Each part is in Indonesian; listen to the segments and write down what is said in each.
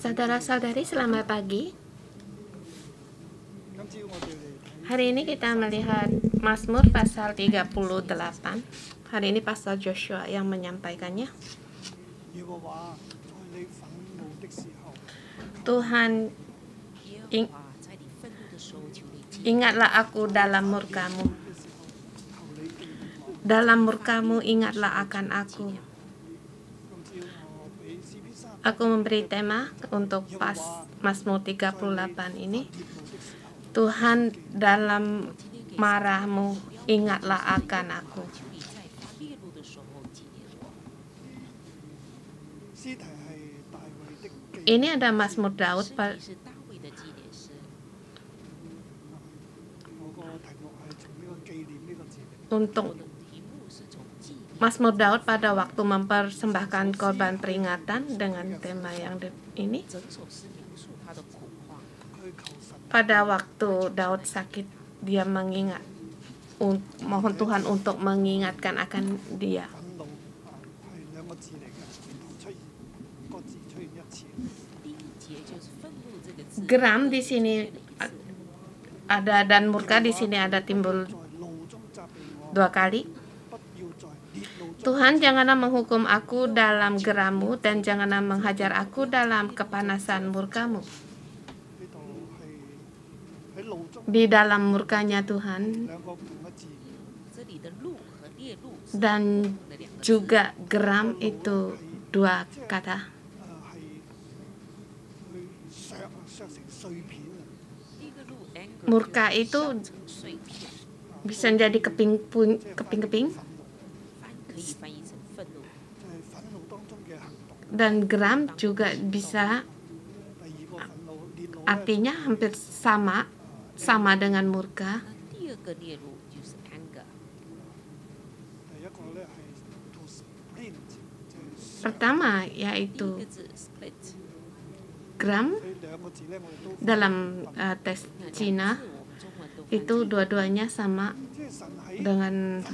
Saudara-saudari, selamat pagi. Hari ini kita melihat Mazmur pasal 38. Hari ini Pastor Joshua yang menyampaikannya. Tuhan, ingatlah aku dalam murka-Mu. Dalam murka-Mu ingatlah akan aku. Aku memberi tema untuk Mazmur 38 ini. Tuhan, dalam marah-Mu ingatlah akan aku. Ini ada Mazmur Daud untuk Mazmur Daud pada waktu mempersembahkan korban peringatan dengan tema yang ini. Pada waktu Daud sakit, dia mohon Tuhan untuk mengingatkan akan dia. Geram di sini ada dan murka di sini ada timbul 2 kali. Tuhan, janganlah menghukum aku dalam geram-Mu dan janganlah menghajar aku dalam kepanasan murka-Mu. Di dalam murkanya Tuhan dan juga geram itu 2 kata. Murka itu bisa jadi keping-keping. Dan geram juga bisa artinya hampir sama dengan murka. Pertama yaitu geram dalam teks Cina itu dua-duanya sama dengan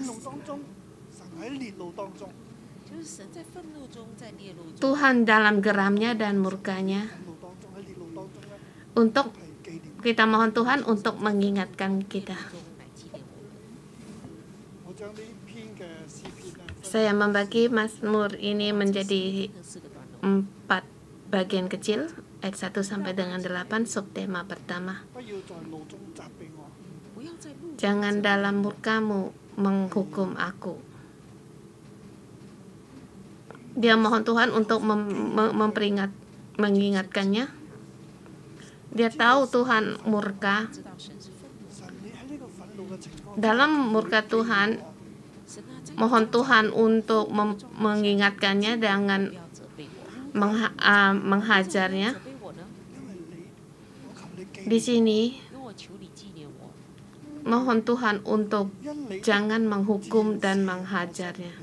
Tuhan dalam geramnya dan murkanya. Untuk kita mohon Tuhan untuk mengingatkan kita. Saya membagi Mazmur ini menjadi 4 bagian kecil, ayat 1 sampai dengan 8, subtema pertama. Jangan dalam murka-Mu menghukum aku. Dia mohon Tuhan untuk mengingatkannya. Dia tahu Tuhan murka. Dalam murka Tuhan, mohon Tuhan untuk mengingatkannya dengan menghajarnya. Di sini, mohon Tuhan untuk jangan menghukum dan menghajarnya.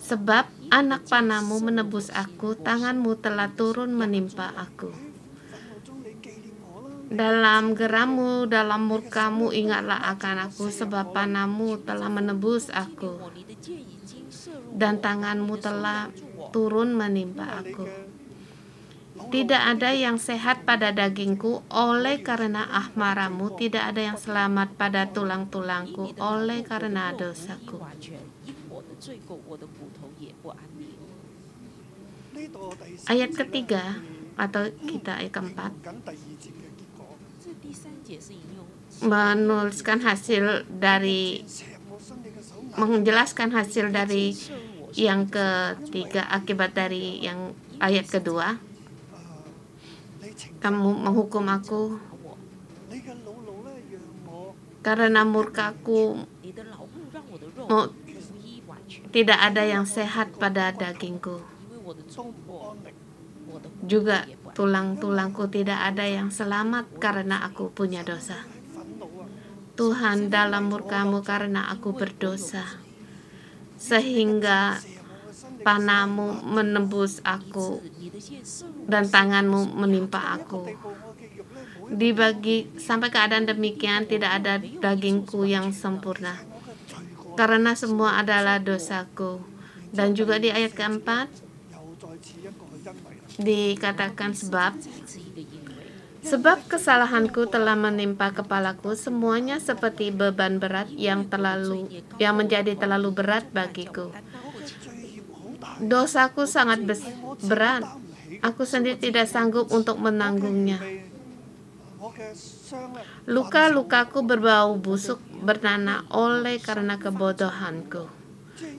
Sebab anak panah-Mu menebus aku, tangan-Mu telah turun menimpa aku. Dalam geram-Mu, dalam murka-Mu ingatlah akan aku, sebab panah-Mu telah menebus aku, dan tangan-Mu telah turun menimpa aku. Tidak ada yang sehat pada dagingku, oleh karena amarah-Mu, tidak ada yang selamat pada tulang-tulangku, oleh karena dosaku. Ayat ketiga atau kita ayat keempat menjelaskan hasil dari yang ketiga, akibat dari yang ayat kedua. Kamu menghukum aku karena murka-Ku, tidak ada yang sehat pada dagingku. Juga tulang-tulangku tidak ada yang selamat karena aku punya dosa. Tuhan, dalam murka-Mu karena aku berdosa, sehingga panah-Mu menembus aku dan tangan-Mu menimpa aku. Sampai keadaan demikian tidak ada dagingku yang sempurna, karena semua adalah dosaku. Dan juga di ayat keempat, dikatakan sebab kesalahanku telah menimpa kepalaku, semuanya seperti beban berat yang menjadi terlalu berat bagiku. Dosaku sangat berat, aku sendiri tidak sanggup untuk menanggungnya. Luka-lukaku berbau busuk, bernanah oleh karena kebodohanku.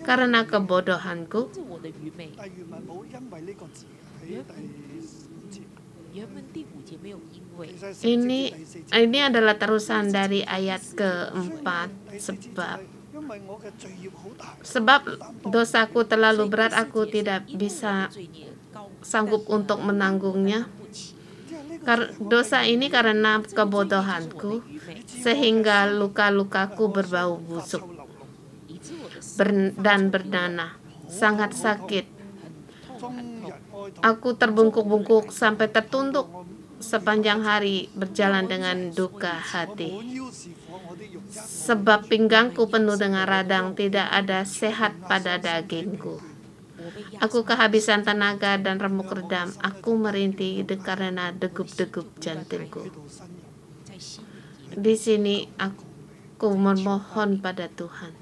Karena kebodohanku, ini adalah terusan dari ayat keempat. Sebab dosaku terlalu berat, aku tidak bisa sanggup untuk menanggungnya. Dosa ini karena kebodohanku, sehingga luka-lukaku berbau busuk dan bernanah, sangat sakit. Aku terbungkuk-bungkuk sampai tertunduk, sepanjang hari berjalan dengan duka hati. Sebab pinggangku penuh dengan radang, tidak ada sehat pada dagingku. Aku kehabisan tenaga dan remuk redam. Aku merintih karena degup-degup jantungku. Di sini aku memohon pada Tuhan.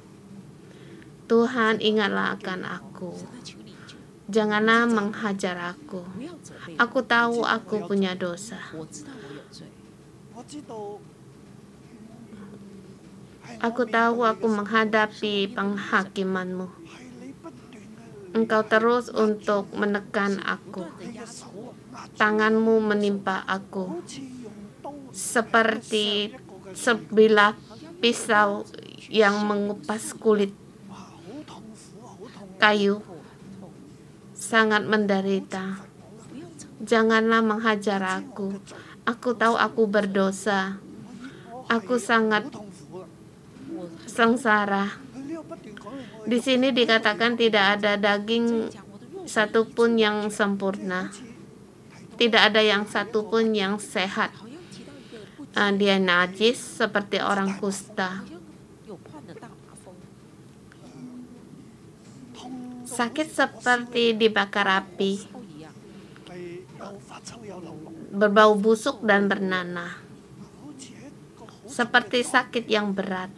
Tuhan, ingatlah akan aku. Janganlah menghajar aku. Aku tahu aku punya dosa. Aku tahu aku menghadapi penghakiman-Mu. Engkau terus untuk menekan aku. Tangan-Mu menimpa aku seperti sebilah pisau yang mengupas kulit kayu. Sangat menderita. Janganlah menghajar aku. Aku tahu aku berdosa. Aku sangat sengsara. Di sini dikatakan tidak ada daging satupun yang sempurna. Tidak ada yang satupun yang sehat. Dia najis seperti orang kusta. Sakit seperti dibakar api, berbau busuk dan bernanah, seperti sakit yang berat.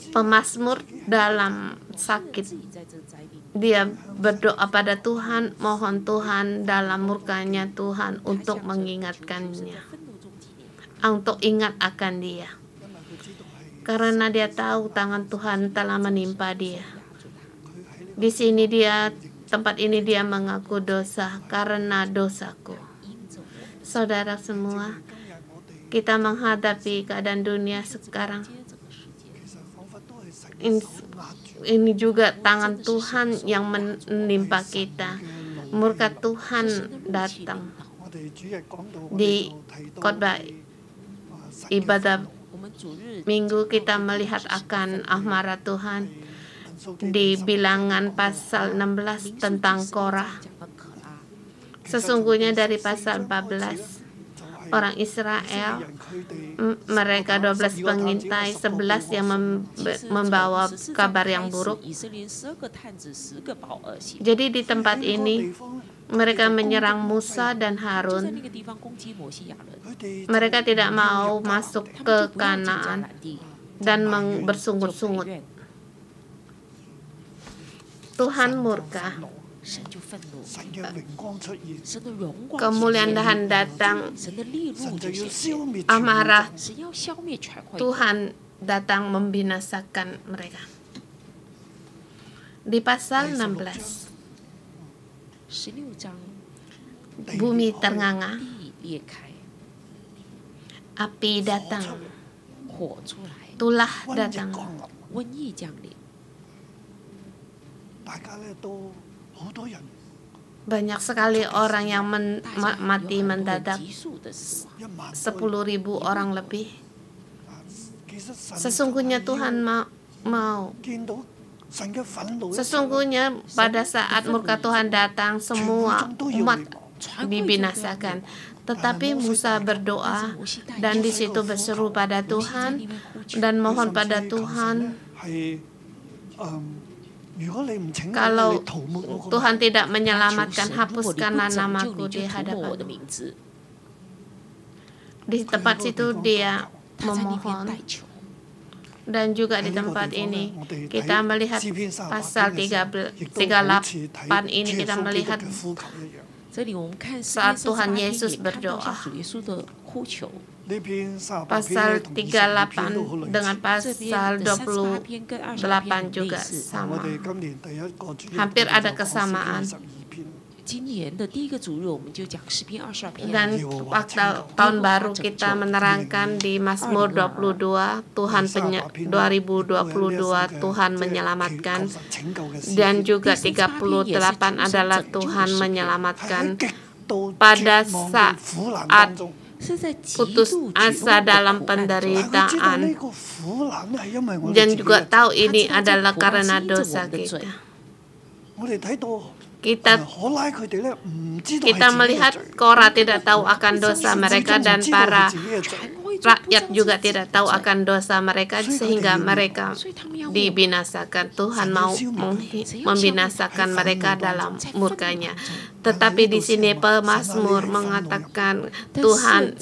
Pemazmur dalam sakit, dia berdoa pada Tuhan, mohon Tuhan dalam murkanya Tuhan untuk mengingatkannya, untuk ingat akan dia, karena dia tahu tangan Tuhan telah menimpa dia. Di sini tempat ini dia mengaku dosa karena dosaku. Saudara semua, kita menghadapi keadaan dunia sekarang. Ini juga tangan Tuhan yang menimpa kita. Murka Tuhan datang. Di khotbah ibadah minggu kita melihat akan amarah Tuhan. Di Bilangan pasal 16 tentang Korah. Sesungguhnya dari pasal 14, orang Israel, mereka 12 pengintai, 11 yang membawa kabar yang buruk. Jadi di tempat ini mereka menyerang Musa dan Harun. Mereka tidak mau masuk ke Kanaan dan bersungut-sungut. Tuhan murka. Kemuliaan Tuhan datang. Amarah Tuhan datang membinasakan mereka. Di pasal 16, bumi ternganga, api datang, tulah datang. Banyak sekali orang yang mati mendadak, 10.000 orang lebih. Sesungguhnya Tuhan mau. Sesungguhnya pada saat murka Tuhan datang, semua umat dibinasakan. Tetapi Musa berdoa dan di situ berseru pada Tuhan dan mohon pada Tuhan. Kalau Tuhan tidak menyelamatkan, hapuskanlah namaku di hadapan. Di tempat situ dia memohon. Dan juga di tempat ini kita melihat pasal 38 ini, kita melihat saat Tuhan Yesus berdoa. Pasal 38 dengan pasal 28 juga sama. Hampir ada kesamaan. Dan waktu tahun baru kita menerangkan di Mazmur 22, Tuhan 2022 Tuhan menyelamatkan, dan juga 38 adalah Tuhan menyelamatkan pada saat putus asa dalam penderitaan, dan juga tahu ini adalah karena dosa kita. Kita melihat Korah tidak tahu akan dosa mereka, dan para rakyat juga tidak tahu akan dosa mereka, sehingga mereka dibinasakan. Tuhan mau membinasakan mereka dalam murkanya. Tetapi di sini pemazmur mengatakan, Tuhan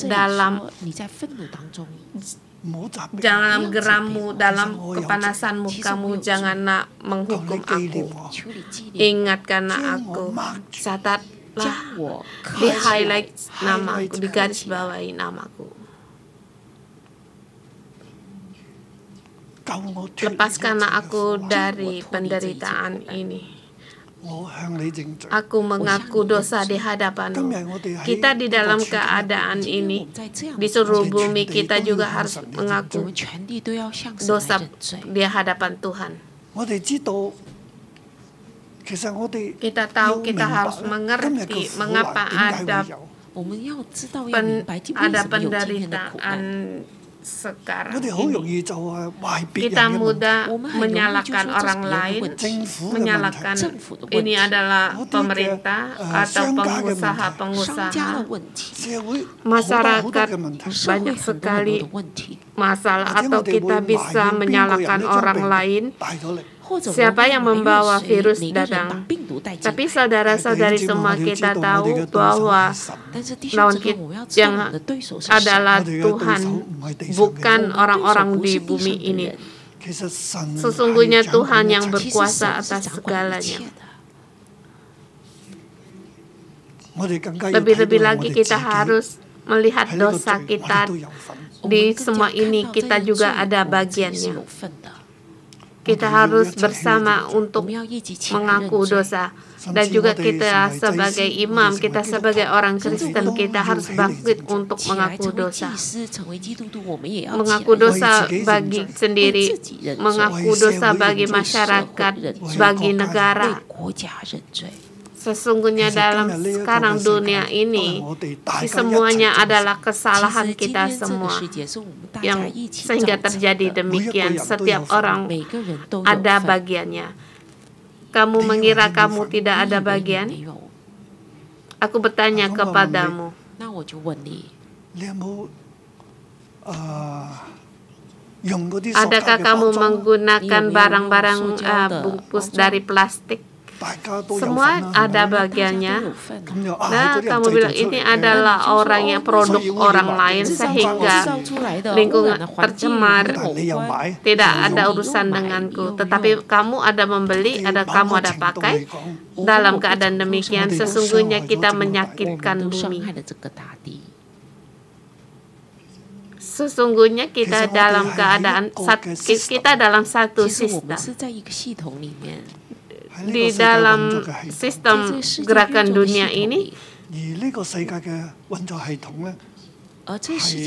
dalam gerammu, dalam kepanasanmu, kamu janganlah menghukum aku. Ingatkanlah aku, catatlah, di highlight namaku, di garis bawahi namaku. Lepaskanlah aku dari penderitaan ini. Aku mengaku dosa di hadapan-Mu. Kita di dalam keadaan ini, di seluruh bumi, kita juga harus mengaku dosa di hadapan Tuhan. Kita tahu, kita harus mengerti mengapa ada penderitaan sekarang ini. Kita mudah menyalahkan orang lain, menyalahkan ini adalah pemerintah atau pengusaha. Masyarakat banyak sekali masalah, atau kita bisa menyalahkan orang lain. Siapa yang membawa virus datang? Tapi saudara-saudari semua, kita tahu bahwa lawan kita yang adalah Tuhan, bukan orang-orang di bumi ini. Sesungguhnya Tuhan yang berkuasa atas segalanya. Lebih-lebih lagi kita harus melihat dosa kita. Di semua ini kita juga ada bagiannya. Kita harus bersama untuk mengaku dosa. Dan juga kita sebagai imam, kita sebagai orang Kristen, kita harus bangkit untuk mengaku dosa. Mengaku dosa bagi sendiri, mengaku dosa bagi masyarakat, bagi negara. Sesungguhnya dalam sekarang dunia ini, semuanya adalah kesalahan kita semua, yang sehingga terjadi demikian. Setiap orang ada bagiannya. Kamu mengira kamu tidak ada bagian? Aku bertanya kepadamu, adakah kamu menggunakan barang-barang bungkus dari plastik? Semua ada bagiannya. Nah, kamu bilang ini adalah orang yang produk orang lain, sehingga lingkungan tercemar. Tidak ada urusan denganku. Tetapi kamu ada membeli, kamu ada pakai. Dalam keadaan demikian, sesungguhnya kita menyakitkan bumi. Sesungguhnya kita dalam keadaan, kita dalam satu sistem. Di dalam sistem gerakan dunia ini,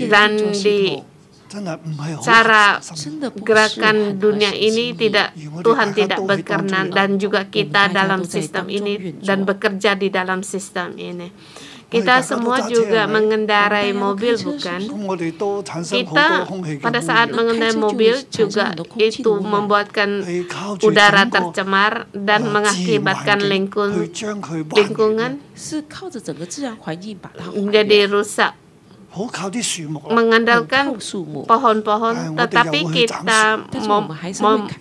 dan di cara gerakan dunia ini Tuhan tidak berkenan, dan juga kita dalam sistem ini dan bekerja di dalam sistem ini. Kita semua juga mengendarai mobil, bukan? Kita pada saat mengendarai mobil juga itu membuatkan udara tercemar dan mengakibatkan lingkungan menjadi rusak. mengandalkan pohon-pohon, tetapi kita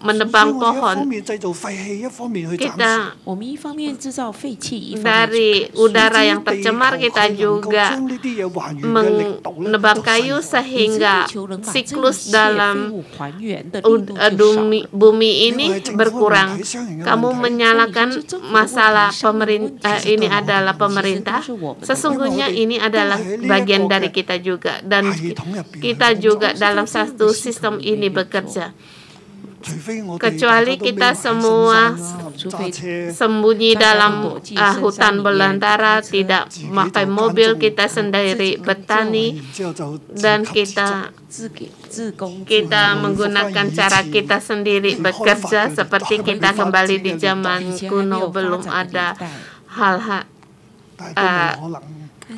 menebang pohon, kita dari udara yang tercemar, kita juga menebang kayu sehingga siklus dalam bumi ini berkurang. Kamu menyalahkan masalah pemerintah, ini adalah pemerintah. Sesungguhnya ini adalah bagian dari kita juga, dan kita juga dalam satu sistem ini bekerja. Kecuali kita semua sembunyi dalam hutan belantara, tidak memakai mobil, kita sendiri bertani, dan kita menggunakan cara kita sendiri bekerja, seperti kita kembali di zaman kuno, belum ada hal-hal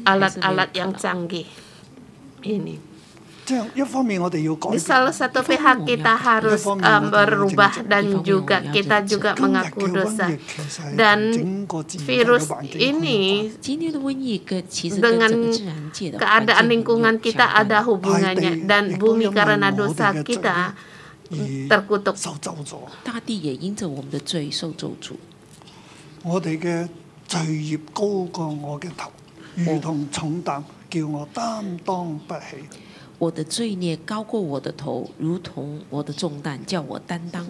alat-alat yang canggih ini. Di salah satu pihak kita harus berubah, dan juga kita juga mengaku dosa. Dan virus ini dengan keadaan lingkungan kita ada hubungannya, dan bumi karena dosa kita terkutuk.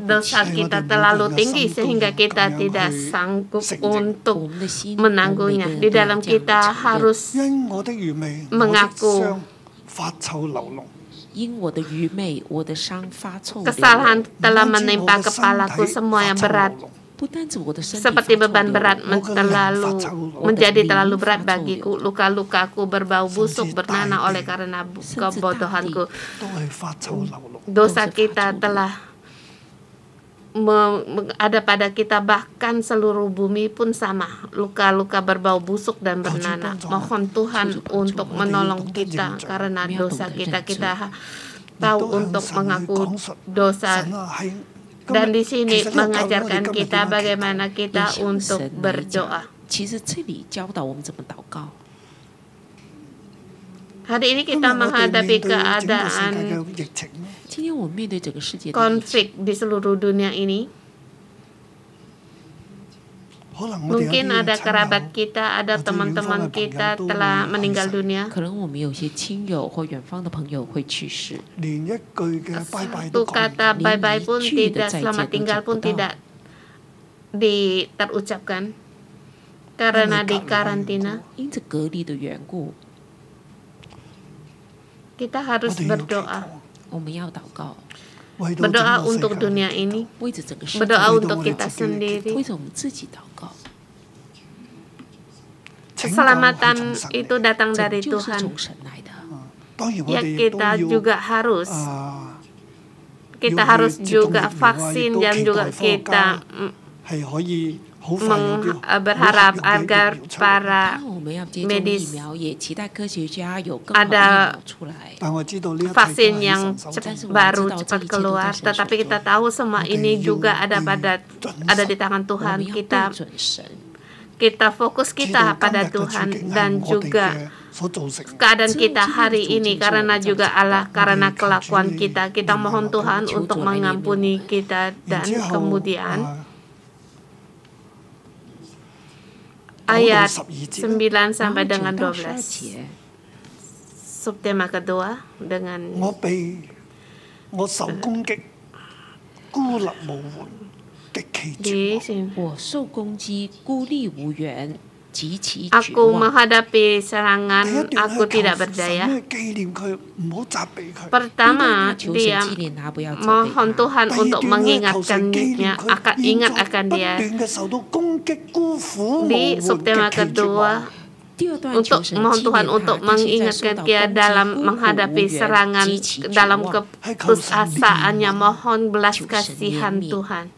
Dosa kita terlalu tinggi sehingga kita tidak sanggup untuk menanggungnya. Di dalam kita harus mengaku kesalahan telah menimpa kepalaku, semua yang berat seperti beban berat menjadi terlalu berat bagiku. Luka-lukaku berbau busuk bernanah oleh karena kebodohanku. Dosa kita telah ada pada kita, bahkan seluruh bumi pun sama. Luka-luka berbau busuk dan bernanah. Mohon Tuhan untuk menolong kita karena dosa kita. Kita tahu untuk mengaku dosa. Dan di sini mengajarkan kita bagaimana kita untuk berdoa. Hari ini kita menghadapi keadaan konflik di seluruh dunia ini. Mungkin ada kerabat kita, ada teman-teman kita telah meninggal dunia. Satu kata bye-bye pun tidak, selamat tinggal pun tidak terucapkan karena di karantina. Kita harus berdoa. Berdoa untuk dunia ini, berdoa untuk kita sendiri. Keselamatan itu datang dari Tuhan. Ya, kita harus juga vaksin, dan juga kita berharap agar para medis ada vaksin yang baru cepat keluar. Tetapi kita tahu semua ini juga ada di tangan Tuhan. Kita fokus kita pada Tuhan, dan juga keadaan kita hari ini karena juga Allah, karena kelakuan kita. Kita mohon Tuhan untuk mengampuni kita. Dan kemudian ayat 9 sampai dengan 12. Subtema kedua dengan di sini. Aku menghadapi serangan, aku tidak berdaya. Pertama, dia mohon Tuhan untuk mengingatkannya, ingat akan dia. Di subtema kedua, untuk mohon Tuhan untuk mengingatkan dia dalam menghadapi serangan, dalam keputusasaannya, mohon belas kasihan Tuhan.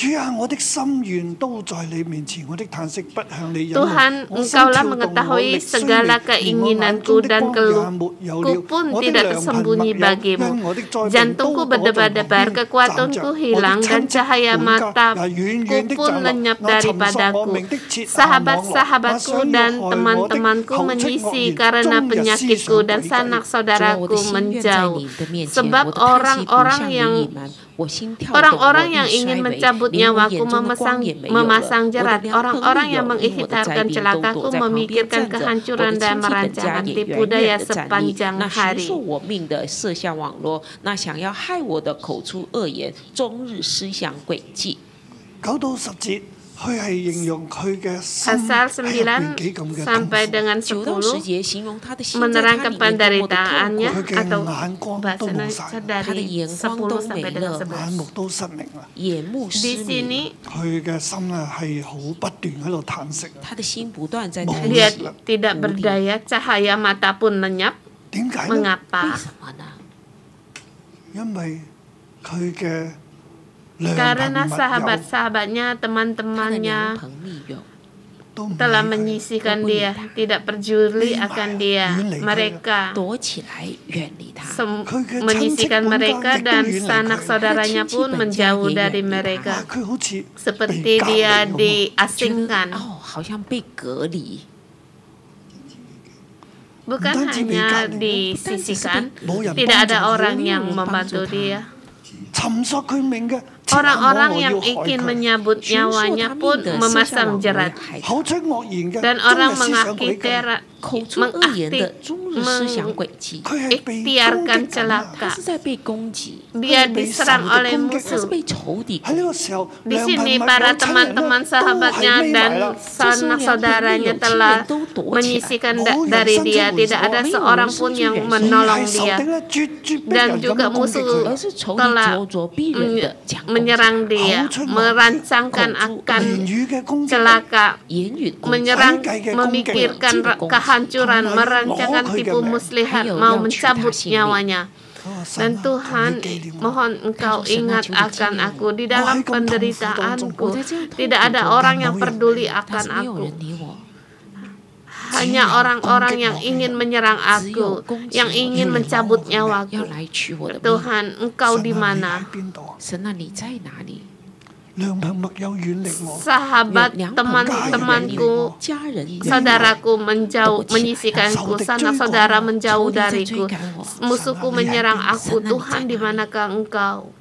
主啊，我的心願都在你面前，我的嘆息不向你隱瞞。 Tuhan, Engkaulah mengetahui segala keinginanku dan keluhku pun tidak tersembunyi bagimu. Jantungku berdebar-debar, kekuatanku hilang, dan cahaya mataku pun lenyap daripadaku. Sahabat-sahabatku dan teman-temanku menyisi karena penyakitku, dan sanak saudaraku menjauh. Sebab orang-orang yang ingin mencabut nyawaku memasang jerat. Orang-orang yang mengikhtiarkan celakaku memikirkan kehancuran dan merancangkan tipu daya sepanjang hari. 9到10節，佢係形容佢嘅心 Pasal 喺入邊幾咁 9 嘅 sampai 痛苦， dengan 10 menerangkan penderitaannya atau bahasa Indonesia dari 10 sampai dengan 11. 眼目都失明啦。 Di sini 佢嘅心咧係好不斷喺度嘆息。 dia tidak berdaya, cahaya mata pun lenyap. 點解呢？ Mengapa? 因為佢嘅 Karena sahabat-sahabatnya, teman-temannya telah menyisihkan dia, tidak peduli akan dia. Mereka menyisihkan mereka, dan sanak saudaranya pun menjauh dari mereka, seperti dia diasingkan. Bukan hanya disisihkan, tidak ada orang yang membantu dia. Orang-orang yang ingin menyabut nyawanya pun memasang jerat, dan orang mengikhtiarkan celaka. Dia diserang oleh musuh. Di sini para teman-teman sahabatnya dan sanak saudaranya telah menyisihkan dari dia. Tidak ada seorang pun yang menolong dia, dan juga musuh telah menyerang dia, merancangkan akan celaka, memikirkan kehancuran, merancangkan tipu muslihat, mau mencabut nyawanya. Dan Tuhan, mohon Engkau ingat akan aku di dalam penderitaanku. Tidak ada orang yang peduli akan aku. Hanya orang-orang yang ingin menyerang aku, yang ingin mencabut nyawaku. Tuhan, Engkau di mana? Sahabat, teman-temanku, saudaraku menjauh, menyisihkanku, sanak saudara menjauh dariku. Musuhku menyerang aku. Tuhan, di manakah Engkau?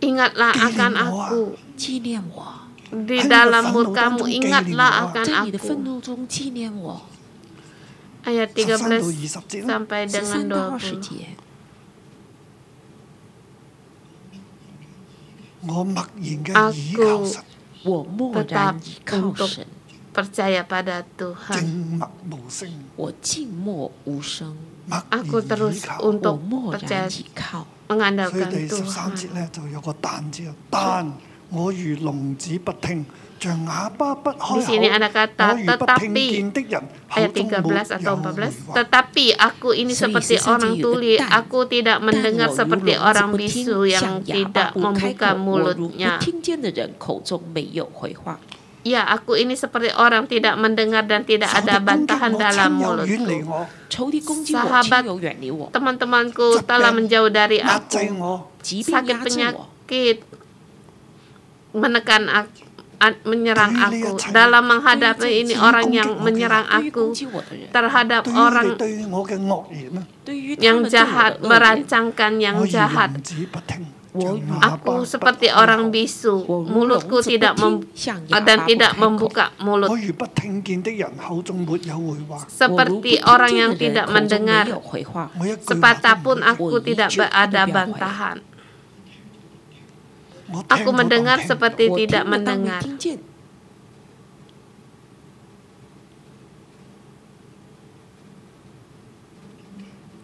Ingatlah akan aku. Di dalam murka-Mu ingatlah akan aku. Ayat 13 sampai dengan 20. Aku tetap untuk percaya pada Tuhan. Aku terus untuk percaya, mengandalkan Tuhan. Di sini ada kata tetapi, ayat 13 atau 14. Tetapi aku ini seperti orang tuli, aku tidak mendengar seperti orang bisu yang tidak membuka mulutnya. Ya, aku ini seperti orang tidak mendengar dan tidak ada bantahan dalam mulutku. Sahabat, teman-temanku telah menjauh dari aku. Sakit penyakit menekan aku, menyerang aku. Dalam menghadapi ini orang yang menyerang aku, terhadap orang yang jahat, merancangkan yang jahat, aku seperti orang bisu, mulutku tidak dan tidak membuka mulut, seperti orang yang tidak mendengar, sepatah pun aku tidak ada bantahan. Aku mendengar seperti tidak mendengar.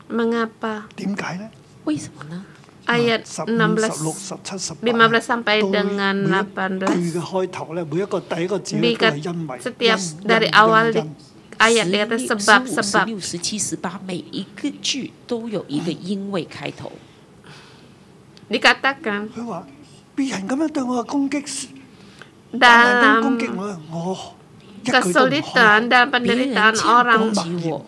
Mengapa? Ayat 15 sampai dengan 18. Setiap dari awal ayat di atas sebab-sebab. Dikatakan 別人咁樣對我嘅攻擊，攻 dalam 擊我一句都唔開。 kesulitan dan 别人 penderitaan 这样 orang, 攻击我，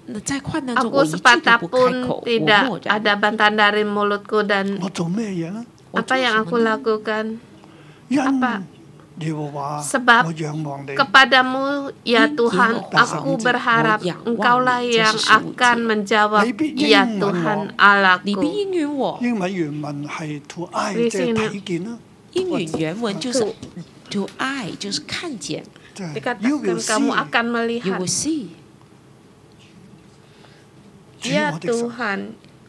那在患难中 aku 我一句 sepatah 都不开 pun 口，我 tidak 默然。 ada bantahan dari mulutku dan 我做咩嘢呢？ apa yang aku lakukan 因 apa 耶和華， sebab 我仰望你。 kepadamu ya Tuhan, Yehova, aku berharap yang Engkaulah wang, yang 这是十五 akan 节。 menjawab Libi ya ingin Tuhan 你必 Allahku. 应允我。英文原文係 to eye， 你 即係 先 睇見啦，英语原文就是 to eye，就是看见 即係 Dikatakan you will kamu see。 akan ，you melihat will see。 主 ya 我的神， Tuhan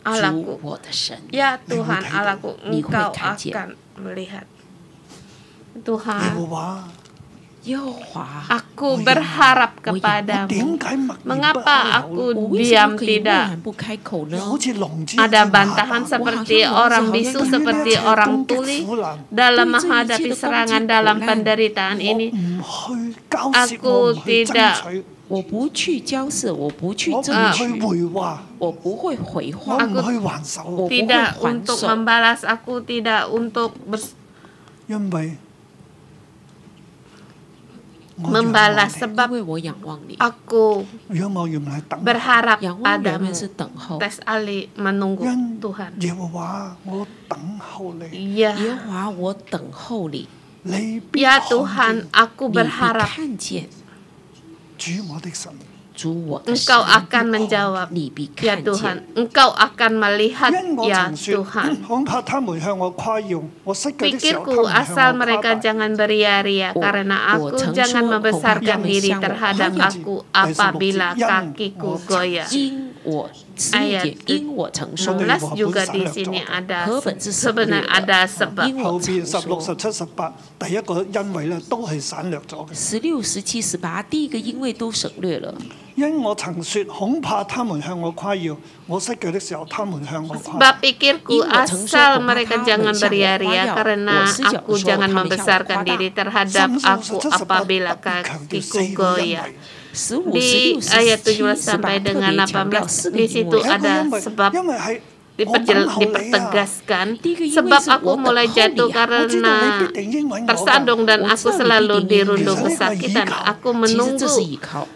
主 Allahku, 我的神， ya Tuhan Allahku, 你会 Engkau 看见。 akan melihat. 耶 Tuhan, 和華， 耶和华， aku berharap 我 kepadamu. 點解默然不 Mengapa 開口 aku 我为什 diam 么可以默 tidak 然不开口呢？ 好似聾子 ada 一樣 bantahan 啞巴 seperti Wah, orang hanya bisu, orang seperti seharusnya orang攻擊 tuli 苦難， dalam Itu menghadapi itu serangan kongsi dalam kulan. penderitaan 我 ini. 唔去交涉， Aku 我唔去 tidak 爭取，我不去交涉，我不去我唔争去取，回話，我不会回我话，唔去還手，我不会 Tidak 还 untuk 手， membalas, aku tidak untuk 因為我 membalas 仰望 sebab 因为我仰望你。 aku 你仰望原來係等候， berharap 仰望原 padamu. 本是等候， Tes Ali menunggu 因 Tuhan. 耶和華，我等候你， Ya, 耶和華，我等候你，你必 ya 看 Tuhan, 見 aku 你必 berharap 看見， 主我的神， 主我的神 Engkau，akan menjawab. 你必 Ya 看見。 Tuhan, Engkau akan melihat 因我 ya 曾說， Tuhan. 恐怕他們向我誇耀，我失腳的時候，他 Pikirku 們向 asal 我 mereka 誇大。 jangan beria-ria karena aku jangan membesarkan diri terhadap aku apabila kakiku goyah. 因我Ayat 16節，因我曾說， 16 juga di sini ada 和本是省略 sebenarnya 的 ada sebab. 因 後 我 邊曾16、說。 17、18，第一個因為咧都係省略咗嘅。 16、17、18，第一個因為都省略了。 因我曾說恐怕他們向我誇耀，我失腳的時候，他們向我誇 Sebab 大。 pikirku asal mereka jangan beria-ria karena aku jangan membesarkan diri terhadap aku apabila kakiku goyah. 15、 Di 16、ayat 17、 17 sampai 18特 dengan 別強調 18 4個 di 因 situ 為。 ada 因為 sebab 因為係我等候你啊！ dipertegaskan. Tiga因為 Sebab 是 aku 我 mulai 等候 jatuh 你啊。 我知道 karena 你必定應允我㗎。 tersandung dan aku selalu dirundung Bisa. kesakitan. Aku 其實這 menunggu 是依靠。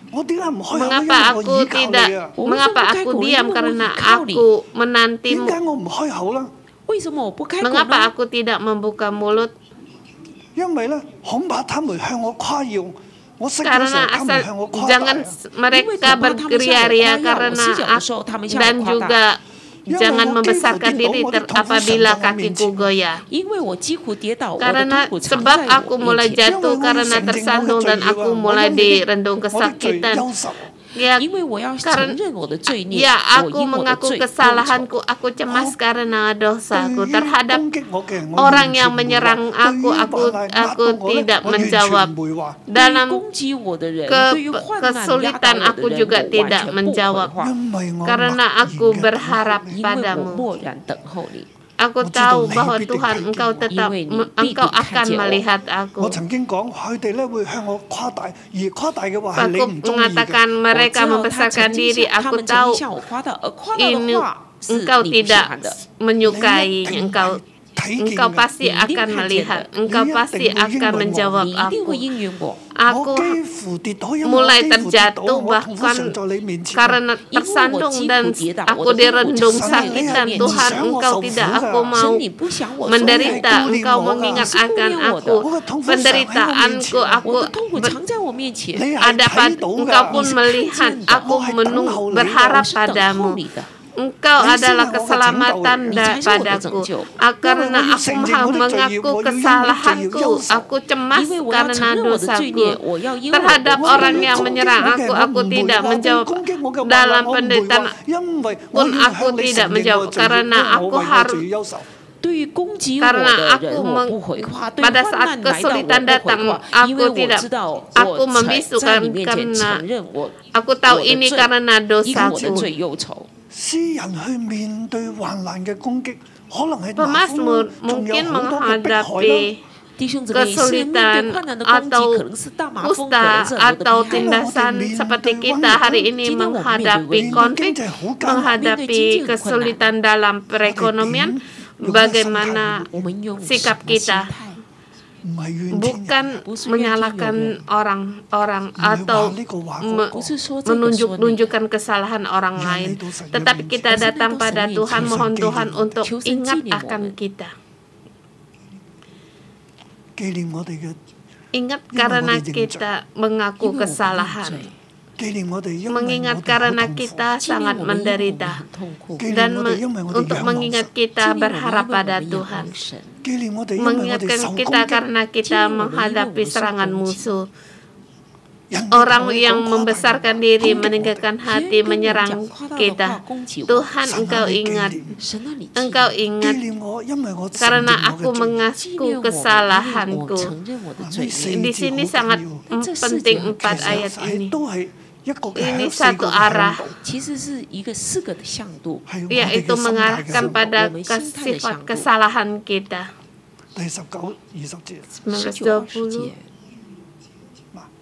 我點解唔開口？因 mengapa 為我 aku 倚靠你 tidak 啊！ mengapa aku diam karena aku 點 menantimu. 解我唔開口啦？為什麼我不開口 Mengapa 呢？ aku tidak membuka mulut? 因為咧，恐怕他們向我誇耀，我失腳嘅時候， Karena 他們 asal 向我誇大 jangan 啊。 mereka bergeria-ria karena dan juga jangan membesarkan diri apabila kakiku goyah. 因為我幾乎跌倒，我的 Karena 痛苦藏 sebab 在 aku 我 mulai 面前。 jatuh karena tersandung dan aku mulai direndung 我的罪 kesakitan. 憂愁。 Ya, 因為我要承認我的罪孽， ya 我 aku 因我的 mengaku 罪憂愁。 kesalahanku, aku cemas karena dosaku 對於 terhadap 攻擊我嘅人，我 orang 完全 yang 唔會話 menyerang aku, 對於患難壓到我咧， tidak 我完全 menjawab. 唔會話， 對於 Dalam 攻擊我的人，對於患難壓倒 kesulitan 我的 aku 人， juga 我完 tidak 全不 menjawab. 回話， 因為我 Karena 默然 aku 嘅等候 berharap 你。因為我 padamu. 默然等候你。 Aku Aku tahu tahu bahwa Tuhan Tuhan必定 Engkau 看見我。 tetap因為你 Engkau 必定看 akan 見我。 melihat 我 aku. 曾經講，佢哋咧會向我誇大，而誇大嘅話係你 Aku 唔中意嘅。 mengatakan 我 mereka 知道他 membesarkan 曾經 diri. 他 Aku 們曾經 tahu 向我誇大，而誇大 ini 的話是 engkau 你不喜 tidak 歡的。 menyukainya. 你一定 Engkau 係睇見 Engkau 嘅。 pasti akan melihat. Engkau pasti akan menjawab 你一定會 aku. 應允我。 Aku 我幾乎跌倒，因為 mulai 我幾乎跌倒， terjatuh 我痛苦 bahkan 常在你面前。 karena tersandung dan aku direndung sakitan. Tuhan, Engkau tidak aku mau 神，你不想我 menderita. Sorry, Engkau aku mengingat aku akan aku aku. Penderitaanku 我 aku 的痛苦藏在我面前， 你係 ada 睇到 Engkau 㗎。 pun melihat. Aku menunggu berharap 我是等候 padamu. 你的。 Engkau Ni adalah sila ako keselamatan Ni cai saya padaku. bertanggung. Karena aku mengaku kesalahanku, aku cemas 因為我要 karena 承認我的罪 dosaku. 孽，我要因為我的 Terhadap 罪 orang 孽 yang menyerang aku tidak menjawab. Dalam penderitaan pun aku tidak menjawab karena aku harus 對於攻擊我 karena 的 aku 人，我不回話；對於 pada 患 saat 難來到，我 kesulitan 不回 datang, 話，因為 aku 我 tidak 知道 aku 我在 membisukan 你面前 karena 承認我 aku tahu 我的 ini 罪 karena 因為我的 dosaku. 罪憂愁。詩人去面對患難嘅攻擊，可能係 Pemasmur 仲有 mungkin 好多嘅迫害啦。 menghadapi 弟兄姊妹，是面對 kesulitan 困難的攻擊， atau 可能是大麻風，可 kusta 能是很多 atau 的迫害。 tindasan seperti kita hari ini menghadapi konflik, menghadapi kesulitan dalam perekonomian, bagaimana 我们用 sikap 什么心 kita. 态？ 唔係怨天 Bukan 不是 menyalahkan orang-orang 唔係話 atau 呢個話 me- 嗰 不 個 是說這個說那個， menunjukkan kesalahan orang lain, tetapi kita datang pada Tuhan, mohon Tuhan untuk ingat akan kita. 紀念我哋嘅， Ingat karena kita mengaku 因為我們有 kesalahan, 罪， 紀念我哋因為我 mengingat 哋好 karena 痛苦， kita 紀念 sangat 我們因為我們 menderita, 很痛苦， 紀 dan 念我哋因為我哋 untuk 仰望 mengingat 神， kita 紀念我們因為 berharap 我們 pada 仰 Tuhan, 望神， 紀念我哋因為我哋 mengingatkan 受攻 kita 擊， karena kita Jadi, menghadapi orang serangan yang musuh. 人哋 Orang 同你 yang 講誇大 membesarkan 話 diri, 攻擊我哋 meninggalkan 別人 hati, 跟我 menyerang 講誇大的話 kita. 攻擊我， Tuhan 神啊 engkau 你紀 ingat, 念， 神啊，你記 engkau 紀 ingat 念我，因為我承 karena 認 aku 我嘅罪， 紀 mengaku 念我，因為我 kesalahanku. 承認我的 呢 罪 四 孽。 Di 字 sini 好 sangat 緊要， penting 其實 empat 其 ayat 實 ini. 係都係一個嘅 Ini 四個 satu 嘅 arah, 向度，其實是一個四個的向度，係我哋 yaitu 嘅心態嘅 mengarahkan 向度。 pada Orang yang sifat mencintai kesalahan kita. 第19、20節， 19、20 19-20. 節。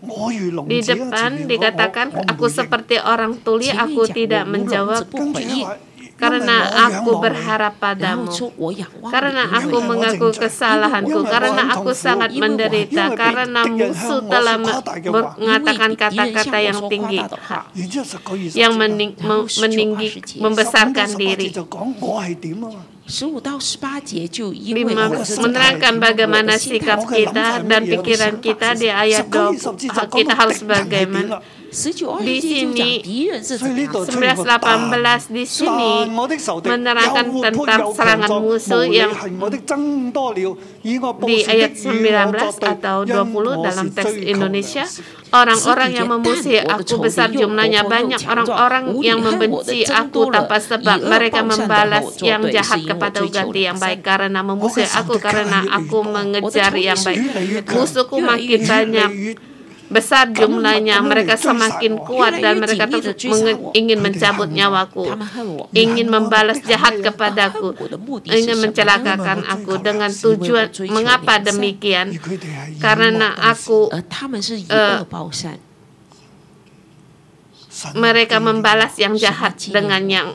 我如聾 Di 子啦，前 depan 面 dikatakan, 我唔 aku 回應， seperti orang tuli, 前面 aku 講 tidak 我如聾子 menjawab 不 跟住 回 咧 應 話， karena 因為我仰 aku 望你， berharap 然後 padamu. 說我仰望 Karena 你， aku 因為我 mengaku 正罪， kesalahanku, 因為我 karena 很 aku 痛苦， sangat 因為我 menderita, 因為 karena 敵人 musuh 向我 telah 說誇大嘅話， mengatakan 因為敵人 kata-kata 向我 yang 說 tinggi, 誇大的話， 然之後19、20 yang 節啊 然後19、20節 membesarkan 15到18 diri. 節就講我係點啊嘛， 15到18節就因為 Lima 我是 menerangkan bagaimana Aku sikap kita dan pikiran kita di ayat 19、20 20. 節就講 Kita 到 harus 敵人係點 bagaimana? 啦。 19、20 Di 節就 sini 講敵人是怎麼樣子。 11-18 di sini 但我的仇敵 menerangkan 又活潑 tentang 又強 serangan 壯， musuh 無理 yang 係我的增多了，以我報 di 仇的 ayat 與我 19 作對， atau 因 20 我 dalam 是 teks 追求 Indonesia, 良善。 orang-orang yang memusuhi aku besar jumlahnya, banyak orang-orang yang membenci aku tanpa sebab, mereka membalas yang jahat kepada ganti yang baik, karena memusuhi aku karena aku mengejar yang baik. Musuhku makin banyak, besar jumlahnya, mereka semakin kuat dan mereka terus ingin mencabut nyawaku, 他們恨我， ingin membalas jahat kepadaku, 我的目的是 ingin 什麼？ mencelakakan aku dengan tujuan. Mengapa demikian? 而佢哋係以 Karena 惡報善 aku 而他們是以惡報善， 神 mereka 紀念 membalas yang jahat dengan yang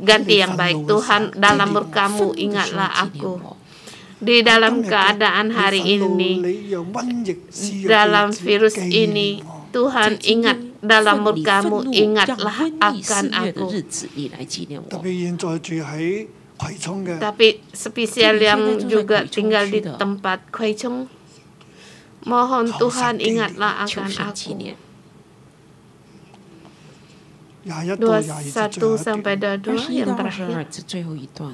ganti yang baik. Tuhan, dalam murka-Mu 憤怒的時候 ingatlah 紀念 aku. 我。 Di dalam keadaan hari ini, dalam virus ini, Tuhan ingat, dalam murka-Mu ingatlah akan aku. 日子你來紀念 特 我。 別現在住喺葵涌嘅， Tapi spesial yang juga tinggal di tempat Kwai Chung, mohon Tuhan ingatlah 求 akan 神紀 aku. 念。 21到22節最後 21 一 sampai 段， 22 21 yang 到 terakhir. 22這最後一段，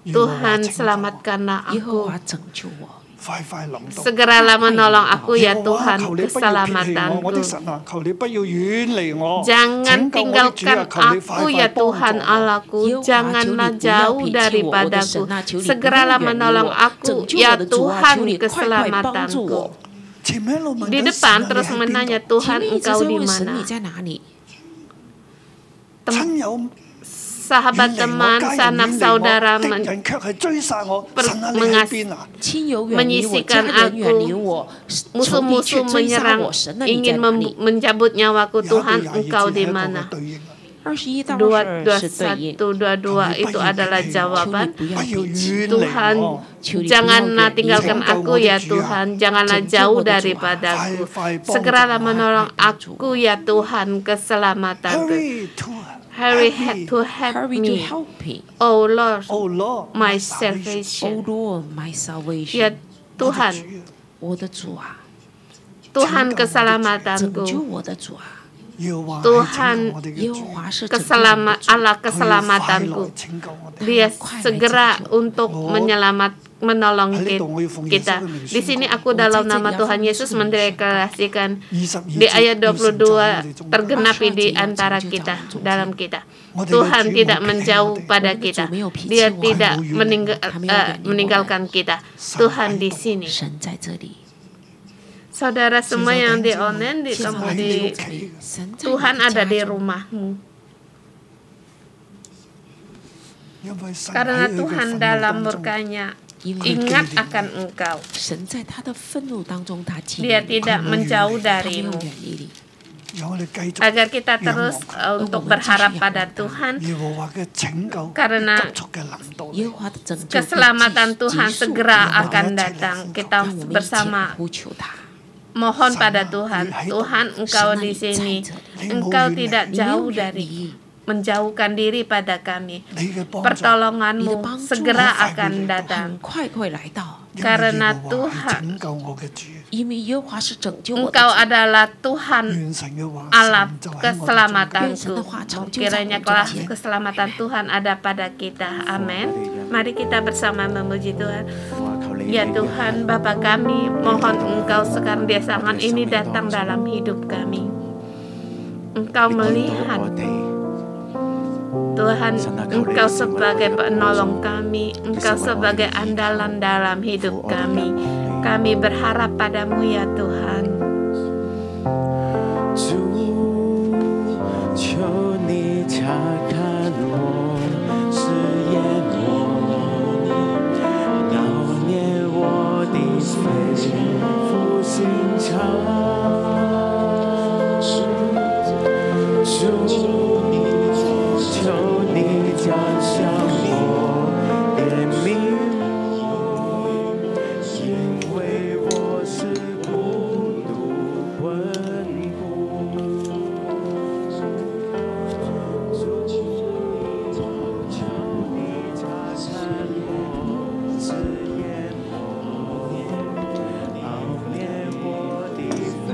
Tuhan selamatkanlah 耶和 aku. 華拯救我， 快快臨到。 Segeralah menolong aku 耶 ya 和華 Tuhan 求你不要撇棄我，我的 keselamatanku. 神啊，求你不要遠離我， Jangan 拯救我的主啊， tinggalkan 求你快 aku 快 ya 幫助 Tuhan 我。 Allahku, janganlah jauh daripadaku. Segeralah menolong aku ya Tuhan keselamatanku. 前面一路問 Di 緊神 depan 啊，你 terus 喺邊 menanya 度？ Tuhan 前面一直 engkau 在 di 問神 mana? 你在哪裡？ 親友 Sahabat 遠離 teman, 我，家人 sanak 遠離 saudara 我，敵人卻係追殺我。 per- 神啊，你喺邊啊？ 親友遠離我， menyisikan 家人遠離 aku, 我，仇敵 musuh-musuh 卻追殺 menyerang, 我，神啊，你在 ingin 哪裡？ mencabut nyawaku. 21 Tuhan 到22 engkau 節係 di 一個嘅 mana? 對應啊。 21到22是對應， 21, 22 itu adalah 求你 jawaban. 不要 不要 離棄， 遠離 Tuhan, 我， janganlah tinggalkan Jangan aku kau ya mau Tuhan, janganlah jauh daripadaku. Segeralah menolong aku ya Tuhan keselamatanku. Hurry to Hurry help to me. help Hurry to me, help me, oh Lord, Oh Lord, my O salvation. Lord, my Ya salvation， Tuhan, 我的主啊， Tuhan 拯 keselamatanku. 救我的主啊， Tuhan 耶和華是拯救我的 Keselama 主， Allah keselamatanku. Dia segera untuk menolong kita. Di sini aku dalam nama Tuhan Yesus mendeklarasikan di ayat 22 tergenapi di antara kita, dalam kita. Tuhan tidak menjauh pada kita. Dia tidak meninggalkan kita. Tuhan di sini. 神在這裡， Saudara semua yang di online, 現在 di 神在 Tuhan 你的 ada 家 di 中， rumahmu. Karena Tuhan dalam murkanya 因為 ingat akan engkau. 神在他的憤怒當中，他記 Dia 念你， tidak menjauh 他沒有 darimu. 遠離你，讓我哋繼續 agar kita terus 仰望佢 untuk berharap pada Tuhan, 耶和華嘅拯救 Karena 急速嘅臨到你。耶和華的拯救 keselamatan Tuhan 急速 segera 讓我哋 akan 一齊嚟 datang. 呼求 Kita 讓我們一起 bersama 呼求他。 mohon pada Sama, Tuhan, di hati. Tuhan Engkau Sama di di sini, cari. Engkau Ni tidak Ni jauh mau dari ni. menjauhkan diri pada kami. 你嘅幫助， 你的 Pertolonganmu 幫助 segera 很快會 akan 嚟到。 datang. 很快會來到， 因為 karena 耶和華係 Tuhan 拯救我嘅主，因為耶和華是拯救我的 Engkau 主。 adalah Tuhan 願神嘅話 Allah 成就喺我哋中間。 keselamatanku. Tuhan. Kiranya keselamatan Tuhan ada pada kita. Amin. Mari kita bersama memuji Tuhan. Ya Tuhan, Bapa kami, mohon Engkau sekarang di saat ini datang dalam hidup kami. Engkau melihat Tuhan, Engkau sebagai penolong kami, Engkau sebagai andalan dalam hidup kami. Kami berharap padamu ya Tuhan. 主，求你察看我，试验我，考验我的肺腑心肠。主，求你降下我，怜悯我，因为我是孤独困苦。求你察看我，试验我，熬炼我的肺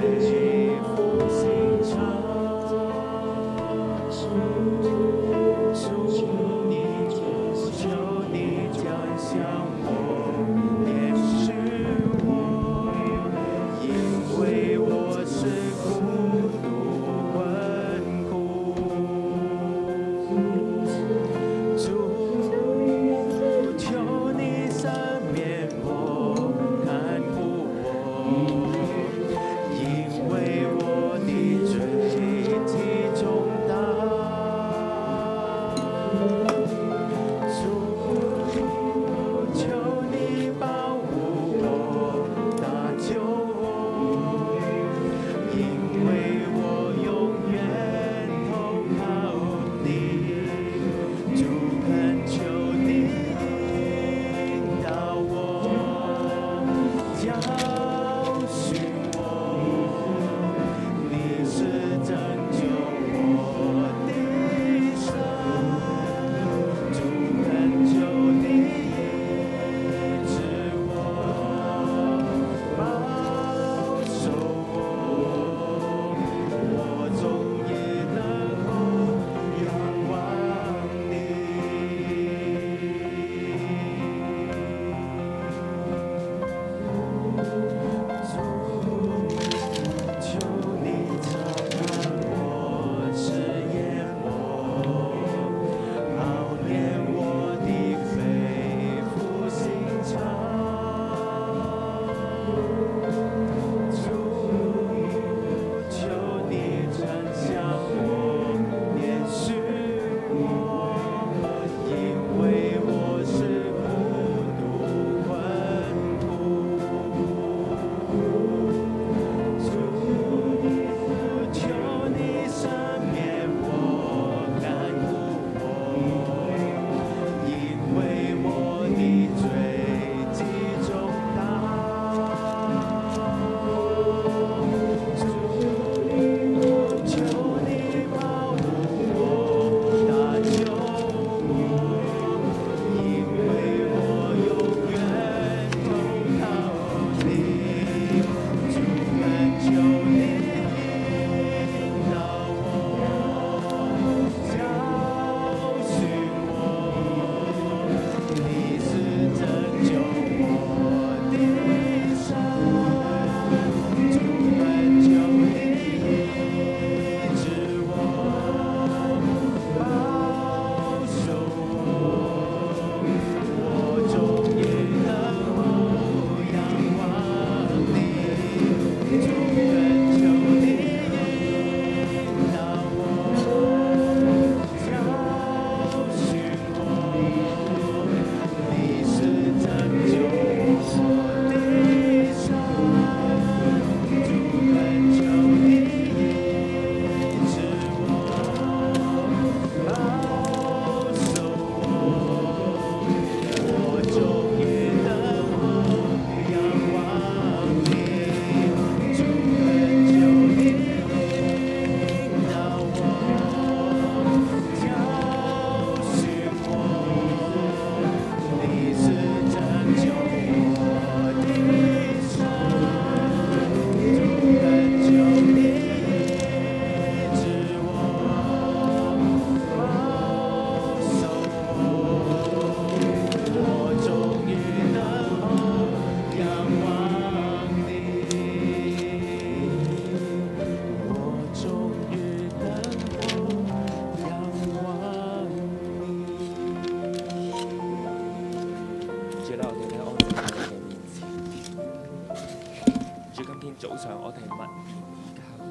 哋默然倚靠你。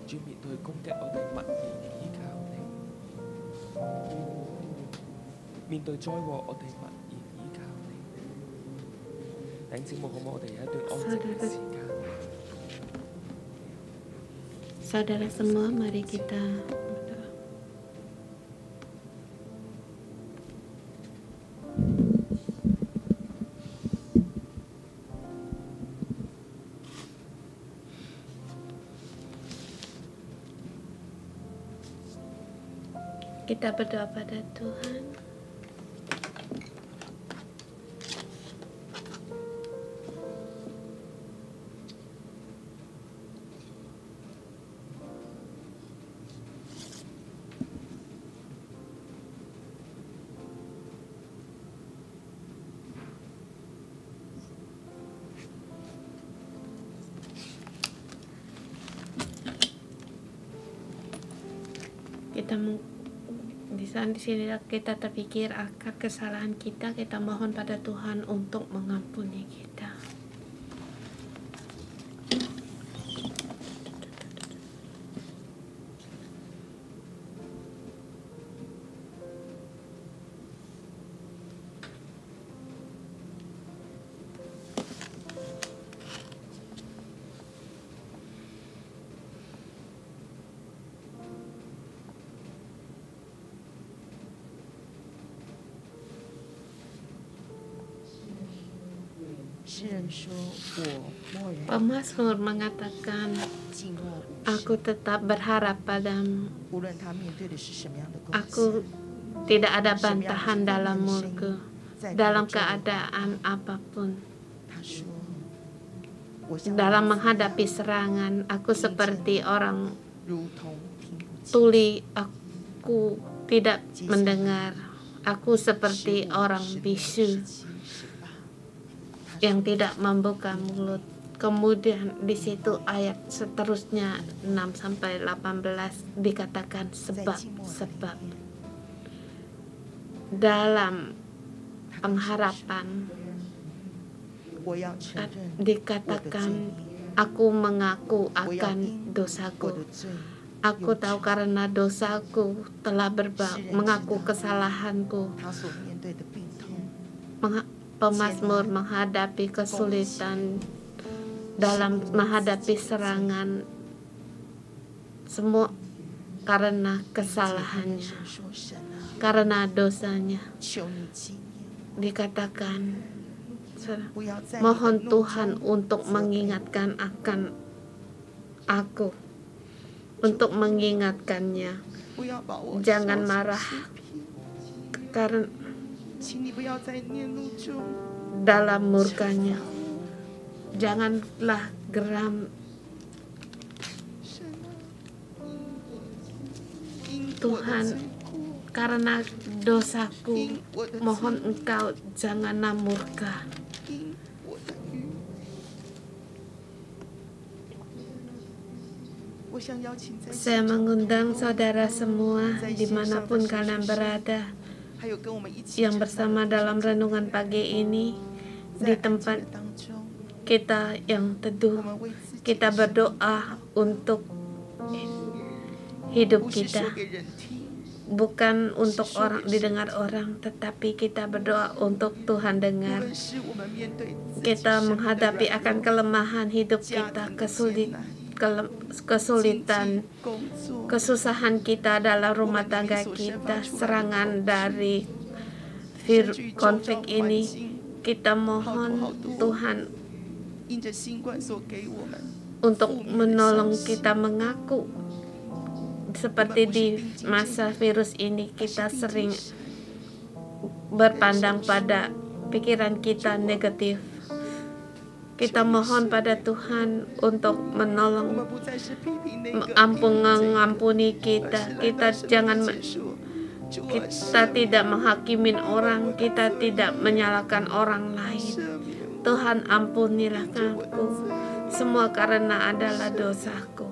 主面對攻擊，我哋默然倚靠你；面對災禍，我哋默然倚靠你。弟兄姊妹，好唔好？我哋有一段安靜嘅時間。 Saudara semua, mari kita berdoa. Kita berdoa pada Tuhan. Di sini kita terpikir akan kesalahan kita mohon pada Tuhan untuk mengampuni kita. Pemazmur mengatakan, aku tetap berharap padamu. Aku tidak ada bantahan dalam mulku, dalam keadaan apapun. Dalam menghadapi serangan, aku seperti orang tuli, aku tidak mendengar. Aku seperti orang bisu yang tidak membuka mulut. Kemudian di situ ayat seterusnya 6-18 dikatakan sebab dalam pengharapan dikatakan aku mengaku akan dosaku. Aku tahu karena dosaku telah mengaku kesalahanku. Pemazmur menghadapi kesulitan dalam menghadapi serangan semua karena kesalahannya, karena dosanya. Dikatakan mohon Tuhan untuk mengingatkan akan aku, untuk mengingatkannya. Jangan marah karena dalam murkanya. Janganlah geram. Tuhan, karena dosaku, mohon Engkau janganlah murka. Saya mengundang saudara semua dimanapun kalian berada yang bersama dalam renungan pagi ini di tempat kita yang teduh. Kita berdoa untuk hidup kita, bukan untuk orang didengar orang, tetapi kita berdoa untuk Tuhan dengar. Kita menghadapi akan kelemahan hidup kita, kesulitan, kesusahan kita dalam rumah tangga kita, serangan dari konflik ini. Kita mohon Tuhan untuk menolong kita mengaku. Seperti di masa virus ini, kita sering berpandang pada pikiran kita negatif. Kita mohon pada Tuhan untuk menolong, mengampuni kita. Kita tidak menghakimin orang, kita tidak menyalahkan orang lain. Tuhan, ampunilah aku, semua karena adalah dosaku.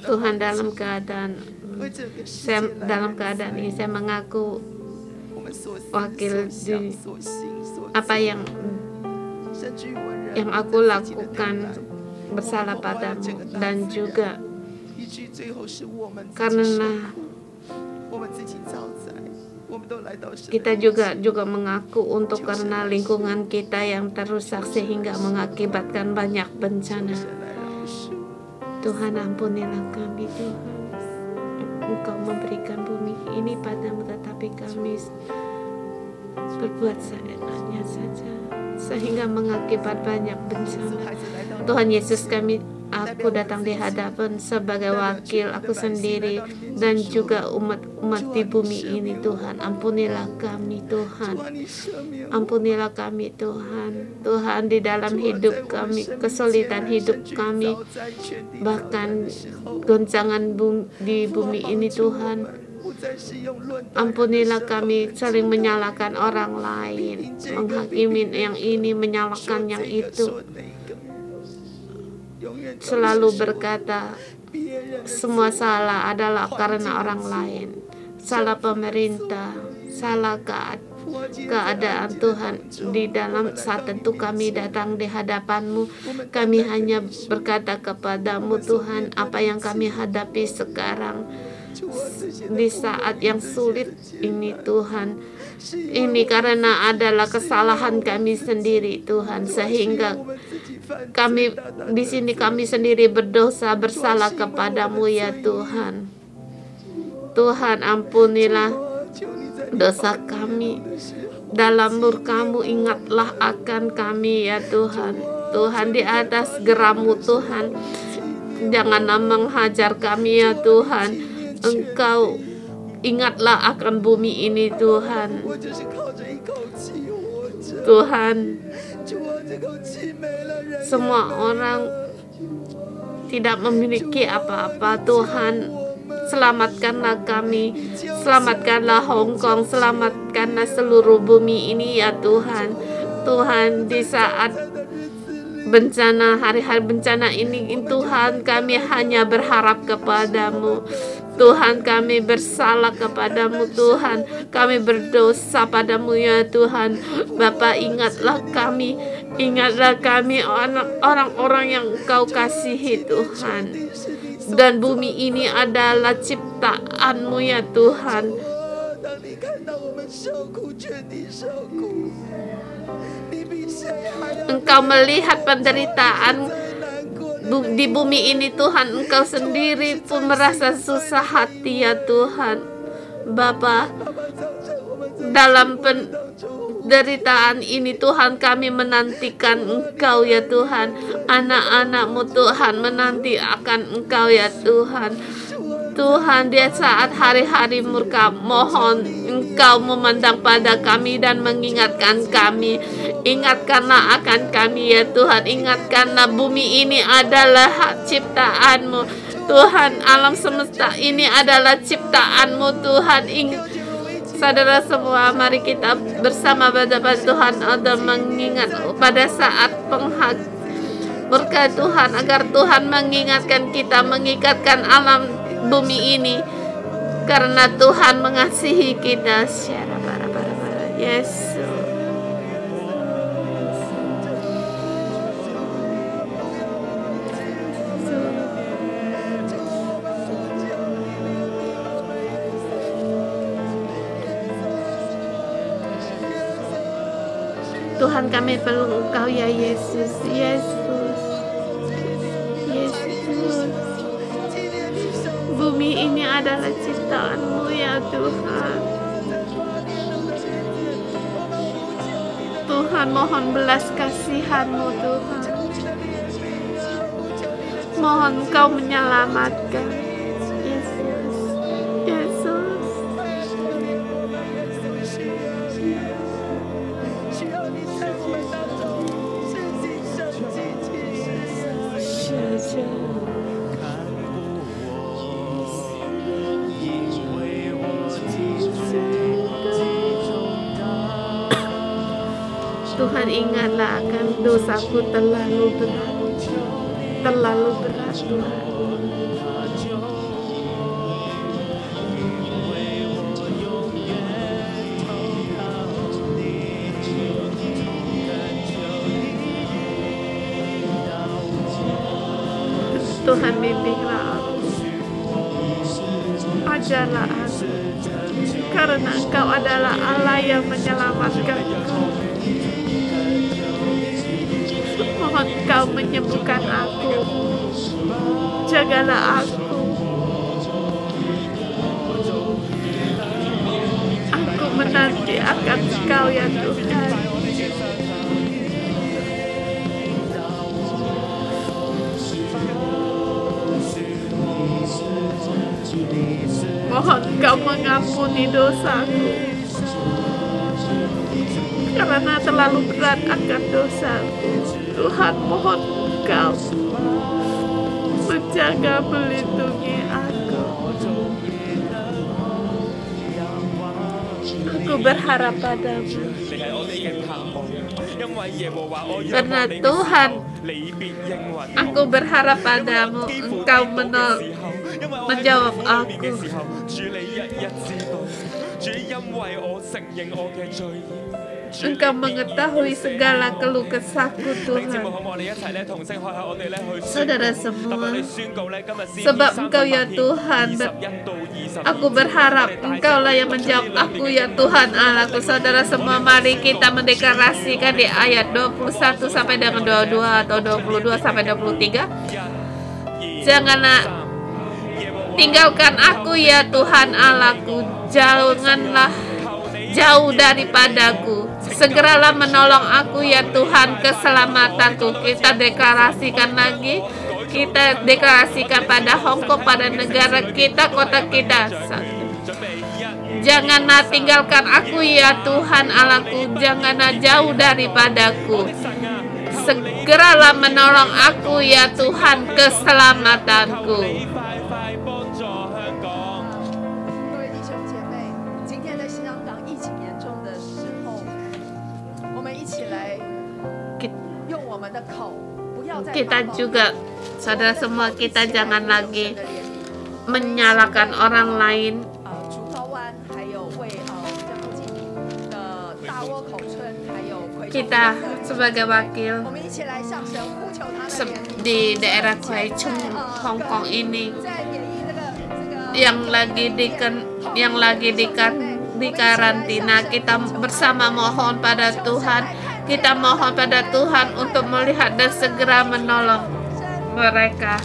Tuhan, dalam keadaan ini saya mengaku wakil di apa yang aku lakukan bersalah padamu, dan juga karena kita juga mengaku untuk karena lingkungan kita yang terusak sehingga mengakibatkan banyak bencana. Tuhan, ampunilah kami Tuhan. Engkau memberikan bumi ini padamu, tetapi kami berbuat seenaknya saja sehingga mengakibat banyak bencana. Tuhan Yesus, aku datang di hadapan sebagai wakil aku sendiri dan juga umat di bumi ini. Tuhan, ampunilah kami Tuhan. Ampunilah kami Tuhan. Tuhan, di dalam hidup kami, kesulitan hidup kami, bahkan goncangan di bumi ini Tuhan, ampunilah kami sering menyalahkan orang lain, menghakimi yang ini, menyalahkan yang itu, selalu berkata semua salah adalah karena orang lain, salah pemerintah, salah keadaan. Tuhan, di dalam saat tentu kami datang di hadapan-Mu, kami hanya berkata kepadamu Tuhan, apa yang kami hadapi sekarang di saat yang sulit ini Tuhan, ini karena adalah kesalahan kami sendiri Tuhan, sehingga kami di sini kami sendiri berdosa bersalah kepadamu ya Tuhan. Tuhan, ampunilah dosa kami. Dalam murka-Mu ingatlah akan kami ya Tuhan. Tuhan, di atas geram-Mu Tuhan, janganlah menghajar kami ya Tuhan. Engkau ingatlah akan bumi ini Tuhan. Tuhan, semua orang tidak memiliki apa-apa Tuhan. Selamatkanlah kami, selamatkanlah Hong Kong, selamatkanlah seluruh bumi ini ya Tuhan. Tuhan, di saat bencana, hari-hari bencana ini Tuhan, kami hanya berharap kepadamu Tuhan. Kami bersalah kepadamu Tuhan, kami berdosa padamu ya Tuhan. Bapa, ingatlah kami orang-orang yang Engkau kasihi Tuhan. Dan bumi ini adalah ciptaan-Mu ya Tuhan. Engkau melihat penderitaan di bumi ini Tuhan. Engkau sendiri pun merasa susah hati ya Tuhan. Bapa, dalam penderitaan ini Tuhan, kami menantikan Engkau ya Tuhan. Anak-anak-Mu Tuhan menanti akan Engkau ya Tuhan. Tuhan, di saat hari-hari murka, mohon Engkau memandang pada kami dan mengingatkan kami. Ingatkanlah akan kami ya Tuhan. Ingatkanlah bumi ini adalah ciptaan-Mu Tuhan. Alam semesta ini adalah ciptaan-Mu Tuhan. Saudara semua, mari kita bersama pada Tuhan untuk mengingat pada saat murka Tuhan, agar Tuhan mengingatkan kita, mengikatkan alam bumi ini, karena Tuhan mengasihi kita. Yesus. Tuhan, kami perlu Engkau ya Yesus. Yesus. Bumi ini adalah ciptaan-Mu ya Tuhan. Tuhan, mohon belas kasihan-Mu Tuhan. Mohon Engkau menyelamatkan. Yesus. Yesus. Tuhan, ingatlah akan dosaku terlalu berat. terlalu berat Tuhan. Tuhan bimbinglah aku, ajarlah aku, karena Engkau adalah Allah yang menyelamatkanku. Mohon Engkau menyembuhkan aku, jagalah aku. Aku menanti akan Engkau ya Tuhan. Mohon Engkau mengampuni dosaku, karena terlalu berat akan dosaku. Tuhan, mohon Engkau menjaga, melindungi aku. Aku berharap padamu, karena Tuhan, aku berharap padamu. Engkau menjawab aku. Engkau mengetahui segala keluh kesahku Tuhan. Saudara semua, sebab Engkau ya Tuhan, aku berharap Engkaulah yang menjawab aku ya Tuhan Allahku. Saudara semua, mari kita mendeklarasikan di ayat 21 sampai dengan 22 atau 22 sampai 23. Janganlah tinggalkan aku ya Tuhan Allahku, janganlah jauh daripadaku. Segeralah menolong aku ya Tuhan, keselamatanku. Kita deklarasikan lagi. Kita deklarasikan pada Hong Kong, pada negara kita, kota kita. Janganlah tinggalkan aku ya Tuhan Allahku, janganlah jauh daripadaku. Segeralah menolong aku ya Tuhan, keselamatanku. Kita juga, saudara semua, kita jangan lagi menyalahkan orang lain. Kita sebagai wakil di daerah Kwai Chung, Hong Kong ini, yang lagi di karantina, kita bersama mohon pada Tuhan. Kita mohon pada Tuhan untuk melihat dan segera menolong mereka.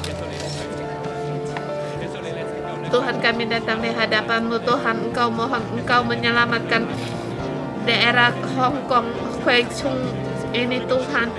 Tuhan, kami datang di hadapan-Mu Tuhan. Engkau mohon, Engkau menyelamatkan daerah Hong Kong, Kwai Chung ini Tuhan.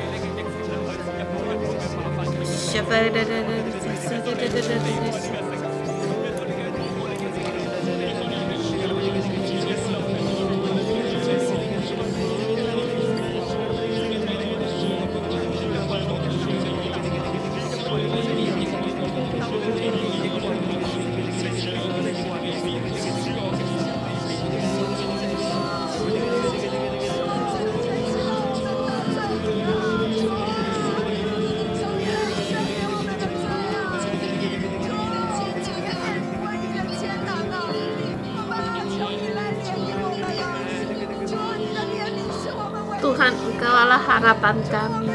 Tuhan, Engkau adalah harapan kami.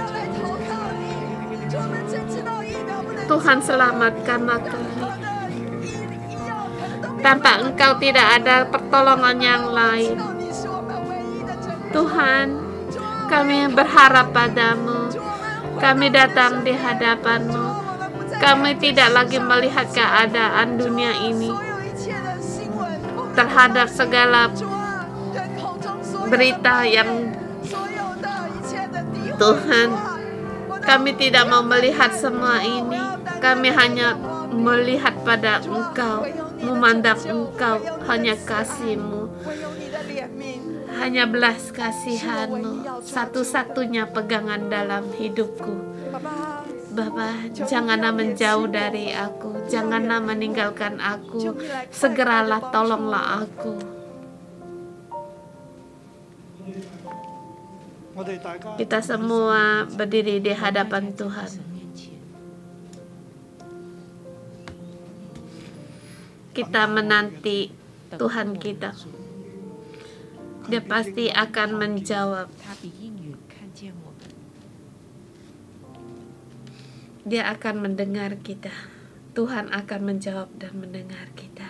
Tuhan, selamatkanlah kami. Tanpa Engkau tidak ada pertolongan yang lain. Tuhan, kami berharap padamu. Kami datang di hadapan-Mu. Kami tidak lagi melihat keadaan dunia ini terhadap segala berita yang Tuhan, kami tidak mau melihat semua ini. Kami hanya melihat pada Engkau, memandang Engkau, hanya kasih-Mu, hanya belas kasihan-Mu, satu-satunya pegangan dalam hidupku. Bapa, janganlah menjauh dari aku, janganlah meninggalkan aku, segeralah tolonglah aku. Kita semua berdiri di hadapan Tuhan. kita menanti Tuhan kita, Dia pasti akan menjawab. 他比应允看见我们。 Dia akan mendengar kita. Tuhan akan menjawab dan mendengar kita.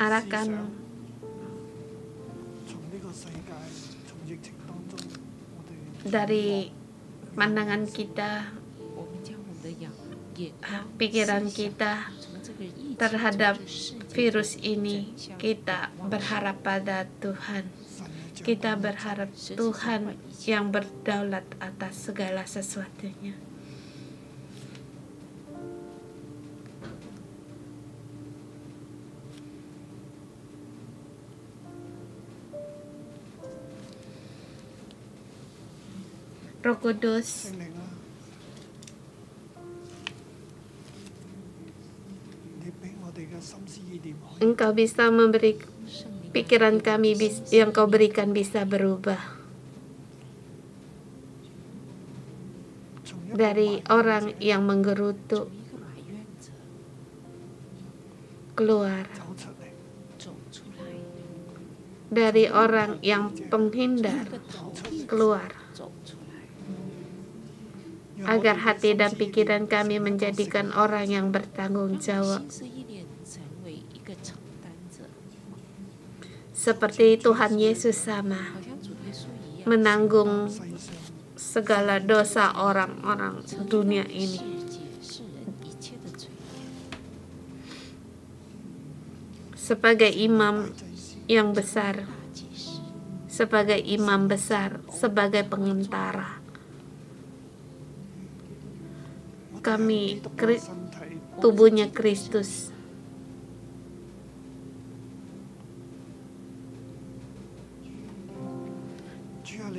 Arahkan dari pandangan kita, 我们将我们的眼光 pikiran kita 从这个疫情 terhadap 这个世界 virus ini, kita berharap pada Tuhan. Kita berharap Tuhan yang berdaulat atas segala sesuatunya. Roh Kudus, Engkau bisa memberi pikiran kami yang Kau berikan bisa berubah. Dari orang yang menggerutu 一个埋怨者 keluar, 走出来， dari orang yang penghindar 一个逃避者 keluar, 走出来， agar hati dan pikiran kami menjadikan orang yang bertanggung 让 jawab. 心思意念成为一个承担者， Seperti Tuhan Yesus sama 好像主耶稣一样， menanggung segala dosa orang-orang dunia 世 ini. 界世人一切的罪孽。 Sebagai imam yang besar, 大祭司， sebagai imam besar, sebagai pengentara, kami tubuhnya Kristus.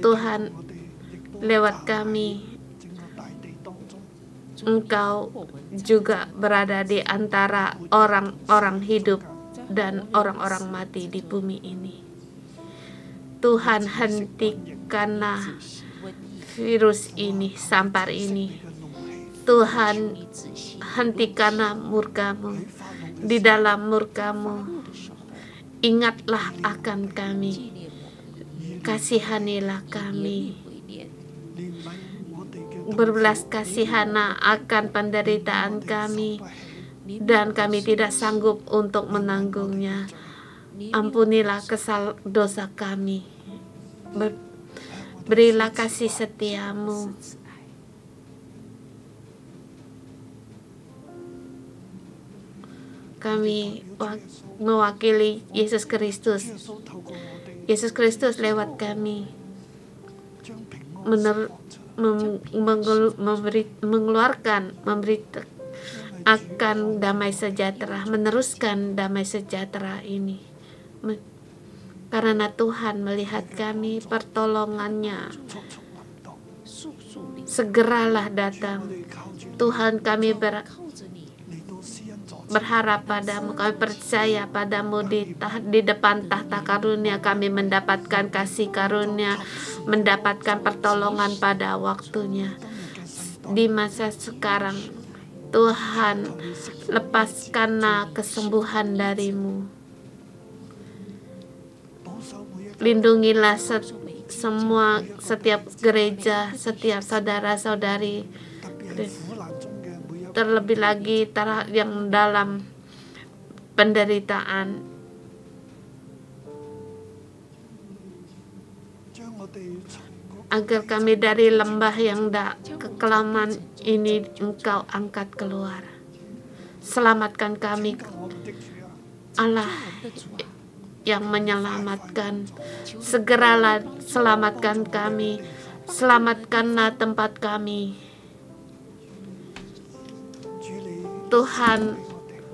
Tuhan, lewat kami, Engkau juga berada di antara orang-orang hidup dan orang-orang mati di bumi ini. Tuhan, hentikanlah 瘟疫， virus ini, sampar ini. Tuhan, 你仔细 hentikanlah murka-Mu. Di dalam murka-Mu, 录的时候， ingatlah akan 纪 kami. 念我们， Kasihanilah 以怜悯 kami. 为念， Berbelas kasihanlah akan penderitaan kami, dan kami tidak sanggup untuk menanggungnya. Ampunilah dosa kami. Berilah kasih setiamu. 慈爱。 Kami mewakili Yesus Kristus. Yesus Kristus lewat kami mengeluarkan, akan damai sejahtera, meneruskan damai sejahtera ini. Karena Tuhan melihat kami, pertolongannya 速速领 segeralah datang. Tuhan, kami 靠着你， berharap padamu, kami percaya padamu. Di depan tahta karunia kami mendapatkan kasih karunia, mendapatkan pertolongan pada waktunya. Di masa sekarang, Tuhan, lepaskanlah kesembuhan darimu. Lindungilah setiap gereja, setiap saudara-saudari, terlebih lagi yang dalam penderitaan. Agar kami dari lembah yang kekelaman ini Engkau angkat keluar. Selamatkan kami, Allah yang menyelamatkan. Segeralah selamatkan kami. Selamatkanlah tempat kami. Tuhan,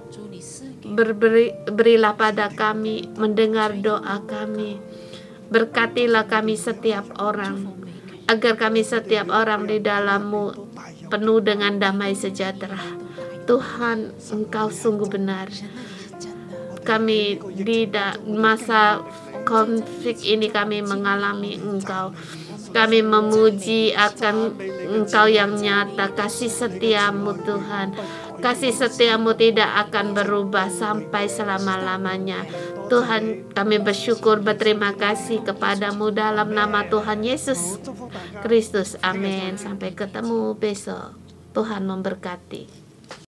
主你赐给 berilah pada kami, mendengar doa kami. Berkatilah kami setiap orang, agar kami setiap orang di dalam-Mu penuh dengan damai sejahtera. Tuhan, Engkau sungguh benar. kami di masa konflik ini kami mengalami Engkau. Kami memuji akan Engkau yang nyata, kasih setiamu Tuhan. Kasih setiamu tidak akan berubah sampai selama-lamanya. Tuhan, kami bersyukur, berterima kasih kepadamu dalam nama Tuhan Yesus Kristus. Amin. Sampai ketemu besok. Tuhan memberkati.